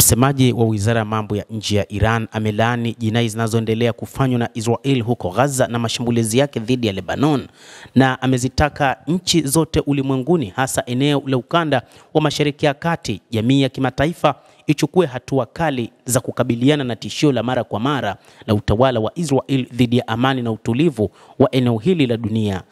Msemaji wa Wizara ya Mambo ya Nje ya Iran amelaani jinai zinazoendelea kufanywa na Israel huko Gaza na mashambulizi yake dhidi ya Lebanon, na amezitaka nchi zote ulimwenguni, hasa eneo la ukanda wa Mashariki ya Kati, jamii ya kimataifa ichukue hatua kali za kukabiliana na tishio la mara kwa mara la utawala wa Israel dhidi ya amani na utulivu wa eneo hili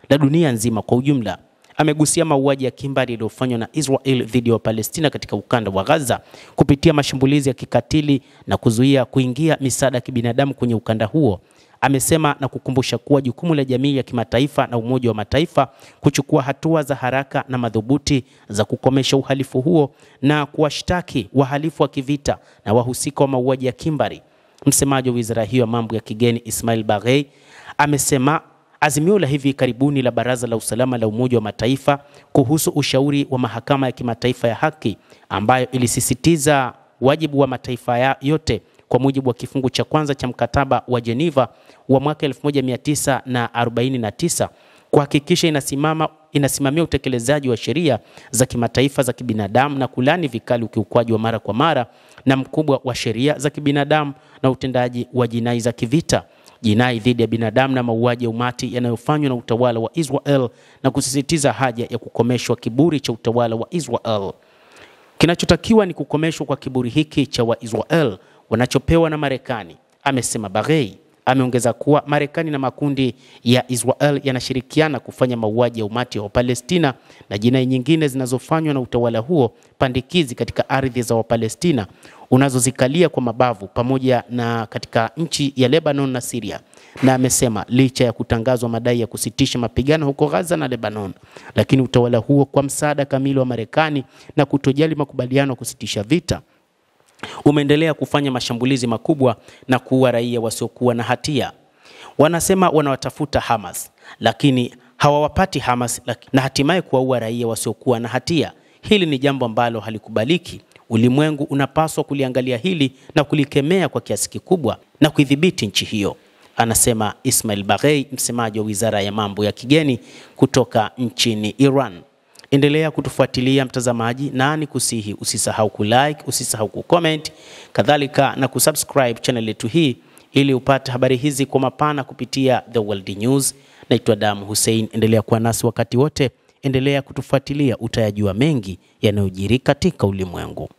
la dunia nzima kwa ujumla. Amegusia mauaji ya kimbari yaliyofanywa na Israel dhidi ya Palestina katika ukanda wa Gaza kupitia mashambulizi ya kikatili na kuzuia kuingia misaada ya kibinadamu kwenye ukanda huo. Amesema na kukumbusha kuwa jukumu la jamii ya kimataifa na Umoja wa Mataifa kuchukua hatua za haraka na madhubuti za kukomesha uhalifu huo na kuwashtaki wahalifu wa kivita na wahusika wa mauaji ya kimbari. Msemaji wa wizara hiyo ya mambo ya kigeni Ismail Baghei amesema azimio la hivi karibuni la Baraza la Usalama la Umoja wa Mataifa kuhusu ushauri wa Mahakama ya Kimataifa ya Haki, ambayo ilisisitiza wajibu wa mataifa yote kwa mujibu wa kifungu cha kwanza cha mkataba wa Geneva wa mwaka 1949 kuhakikisha inasimamia utekelezaji wa sheria za kimataifa za kibinadamu na kulani vikali ukiukwaji wa mara kwa mara na mkubwa wa sheria za kibinadamu na utendaji wa jinai za kivita, jinai dhidi ya binadamu na mauaji ya umati yanayofanywa na utawala wa Israel, na kusisitiza haja ya kukomeshwa kiburi cha utawala wa Israel. Kinachotakiwa ni kukomeshwa kwa kiburi hiki cha Waisrael wanachopewa na Marekani, amesema Baghei. Ameongeza kuwa Marekani na makundi ya Israel yanashirikiana kufanya mauaji ya umati wa Palestina na jinai nyingine zinazofanywa na utawala huo pandikizi katika ardhi za Wapalestina unazozikalia kwa mabavu pamoja na katika nchi ya Lebanon na Syria. Na amesema licha ya kutangazwa madai ya kusitisha mapigano huko Gaza na Lebanon, lakini utawala huo kwa msaada kamili wa Marekani na kutojali makubaliano ya kusitisha vita umeendelea kufanya mashambulizi makubwa na kuua raia wasiokuwa na hatia. Wanasema wanawatafuta Hamas, lakini hawawapati Hamas, na hatimaye kuwaua raia wasiokuwa na hatia. Hili ni jambo ambalo halikubaliki. Ulimwengu unapaswa kuliangalia hili na kulikemea kwa kiasi kikubwa na kuidhibiti nchi hiyo, anasema Ismail Baghei, msemaji wa Wizara ya Mambo ya Kigeni kutoka nchini Iran. Endelea kutufuatilia mtazamaji, na nikusihi usisahau kulike, usisahau kucomment, kadhalika na kusubscribe channel yetu hii ili upate habari hizi kwa mapana kupitia The World News. Naitwa Damu Hussein. Endelea kuwa nasi wakati wote, endelea kutufuatilia, utayajua mengi yanayojiri katika ulimwengu.